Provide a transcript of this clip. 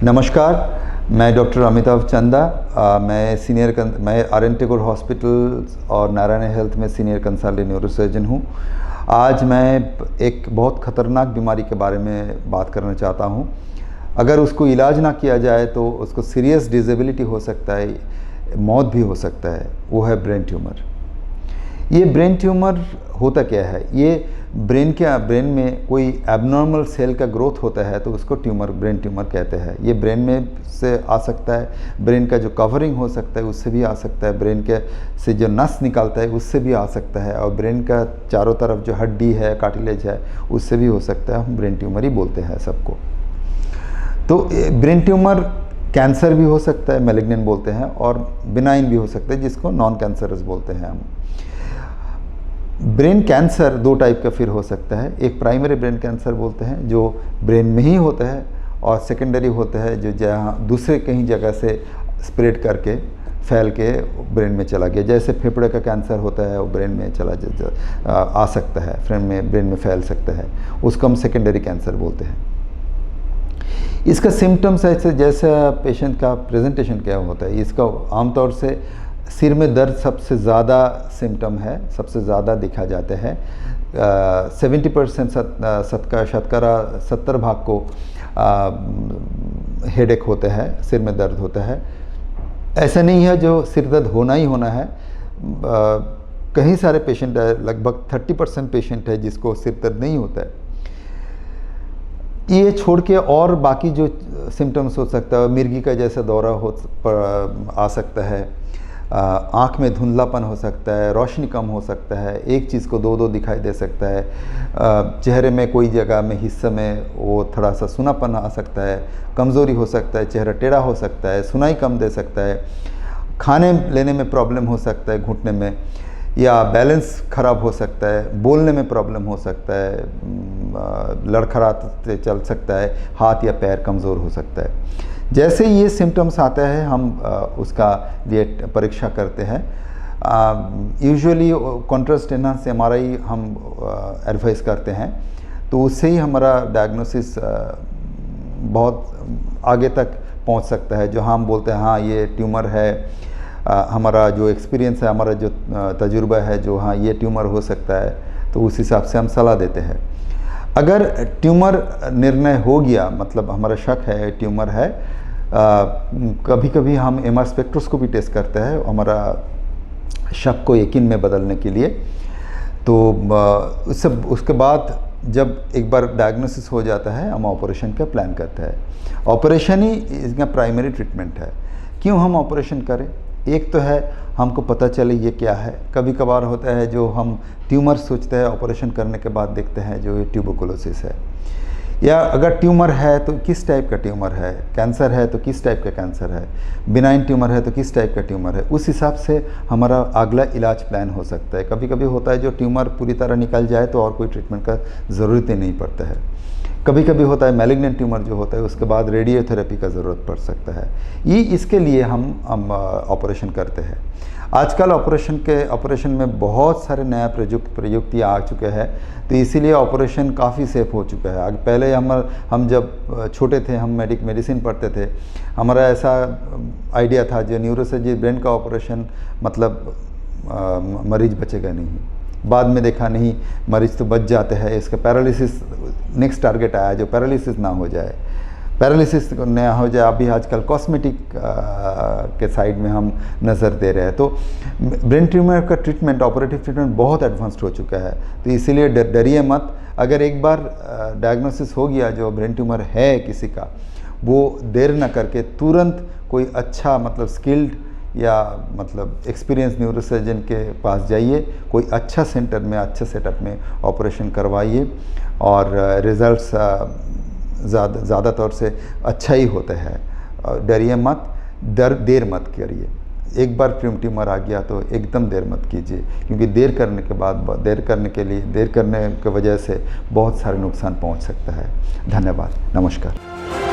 नमस्कार, मैं डॉक्टर अमिताभ चंदा। मैं आर.एन. टेगोर हॉस्पिटल और नारायण हेल्थ में सीनियर कंसल्टेंट न्यूरोसर्जन हूँ। आज मैं एक बहुत ख़तरनाक बीमारी के बारे में बात करना चाहता हूँ। अगर उसको इलाज ना किया जाए तो उसको सीरियस डिसेबिलिटी हो सकता है, मौत भी हो सकता है। वो है ब्रेन ट्यूमर। ये ब्रेन ट्यूमर होता क्या है? ये ब्रेन में कोई एबनॉर्मल सेल का ग्रोथ होता है तो उसको ब्रेन ट्यूमर कहते हैं। ये ब्रेन में से आ सकता है, ब्रेन का जो कवरिंग हो सकता है उससे भी आ सकता है, ब्रेन के से जो नस निकलता है उससे भी आ सकता है, और ब्रेन का चारों तरफ जो हड्डी है, कार्टिलेज है, उससे भी हो सकता है। हम ब्रेन ट्यूमर ही बोलते हैं सबको। तो ब्रेन ट्यूमर कैंसर भी हो सकता है, मैलिग्नेंट बोलते हैं, और बिनाइन भी हो सकता है जिसको नॉन कैंसरस बोलते हैं हम। ब्रेन कैंसर दो टाइप का फिर हो सकता है। एक प्राइमरी ब्रेन कैंसर बोलते हैं जो ब्रेन में ही होता है, और सेकेंडरी होता है जो जहाँ दूसरे कहीं जगह से स्प्रेड करके फैल के ब्रेन में चला गया। जैसे फेफड़े का कैंसर होता है वो ब्रेन में आ सकता है, ब्रेन में फैल सकता है, उसको हम सेकेंडरी कैंसर बोलते हैं। इसका सिम्टम्स ऐसे जैसा पेशेंट का प्रेजेंटेशन क्या होता है, इसका आमतौर से सिर में दर्द सबसे ज़्यादा सिम्टम है, सबसे ज़्यादा दिखा जाता है। 70% शतकरा 70 भाग को हेडेक होता है, सिर में दर्द होता है। ऐसा नहीं है जो सिर दर्द होना ही होना है। कई सारे पेशेंट है, लगभग 30% पेशेंट है जिसको सिर दर्द नहीं होता है। ये छोड़ के और बाकी जो सिम्टम्स हो सकता है, मिर्गी का जैसा दौरा आ सकता है, आँख में धुंधलापन हो सकता है, रोशनी कम हो सकता है, एक चीज़ को दो दिखाई दे सकता है, चेहरे में कोई जगह में हिस्से में वो थोड़ा सा सुनापन आ सकता है, कमज़ोरी हो सकता है, चेहरा टेढ़ा हो सकता है, सुनाई कम दे सकता है, खाने लेने में प्रॉब्लम हो सकता है, घुटने में, या बैलेंस ख़राब हो सकता है, बोलने में प्रॉब्लम हो सकता है, लड़खड़ाते चल सकता है, हाथ या पैर कमज़ोर हो सकता है। जैसे ये सिम्टम्स आता है हम उसका लिए परीक्षा करते हैं। यूजुअली कॉन्ट्रास्ट एनहांस एमआरआई हम एडवाइस करते हैं, तो उससे ही हमारा डायग्नोसिस बहुत आगे तक पहुंच सकता है। जो हम बोलते हैं हाँ ये ट्यूमर है, हमारा जो एक्सपीरियंस है, हमारा जो तजुर्बा है, जो हाँ ये ट्यूमर हो सकता है, तो उस हिसाब से हम सलाह देते हैं। अगर ट्यूमर निर्णय हो गया, मतलब हमारा शक है ट्यूमर है, कभी कभी हम एमआर स्पेक्ट्रोस्कोपी टेस्ट करते हैं हमारा शक को यकीन में बदलने के लिए। तो उसके बाद जब एक बार डायग्नोसिस हो जाता है हम ऑपरेशन का प्लान करते हैं। ऑपरेशन ही इसका प्राइमरी ट्रीटमेंट है। क्यों हम ऑपरेशन करें? एक तो है हमको पता चले ये क्या है। कभी कभार होता है जो हम ट्यूमर सोचते हैं, ऑपरेशन करने के बाद देखते हैं जो ये ट्यूबरकुलोसिस है, या अगर ट्यूमर है तो किस टाइप का ट्यूमर है, कैंसर है तो किस टाइप का कैंसर है, बिनाइन ट्यूमर है तो किस टाइप का ट्यूमर है। उस हिसाब से हमारा अगला इलाज प्लान हो सकता है। कभी कभी होता है जो ट्यूमर पूरी तरह निकल जाए तो और कोई ट्रीटमेंट का ज़रूरत ही नहीं पड़ता है। कभी कभी होता है मैलिग्नेंट ट्यूमर जो होता है उसके बाद रेडियोथेरेपी का ज़रूरत पड़ सकता है। ये इसके लिए हम ऑपरेशन करते हैं। आजकल ऑपरेशन में बहुत सारे नया प्रयुक्ति आ चुके हैं, तो इसीलिए ऑपरेशन काफ़ी सेफ हो चुका है। पहले हम जब छोटे थे, हम मेडिसिन पढ़ते थे, हमारा ऐसा आइडिया था जो न्यूरोसर्जरी ब्रेन का ऑपरेशन मतलब मरीज बचेगा नहीं। बाद में देखा नहीं, मरीज तो बच जाते हैं। इसका पैरालिसिस नेक्स्ट टारगेट आया, जो पैरालिसिस ना हो जाए, पैरालिसिस ना हो जाए। अभी आजकल कॉस्मेटिक के साइड में हम नज़र दे रहे हैं। तो ब्रेन ट्यूमर का ट्रीटमेंट, ऑपरेटिव ट्रीटमेंट बहुत एडवांस्ड हो चुका है, तो इसीलिए डरिए मत। अगर एक बार डायग्नोसिस हो गया जो ब्रेन ट्यूमर है किसी का, वो देर न करके तुरंत कोई अच्छा मतलब स्किल्ड या मतलब एक्सपीरियंस न्यूरोसर्जन के पास जाइए, कोई अच्छा सेंटर में, अच्छा सेटअप में ऑपरेशन करवाइए, और रिज़ल्ट्स ज़्यादा तौर से अच्छा ही होता है। डरिए मत, देर मत करिए। एक बार ट्यूमर आ गया तो एकदम देर मत कीजिए, क्योंकि देर करने की वजह से बहुत सारे नुकसान पहुंच सकता है। धन्यवाद, नमस्कार।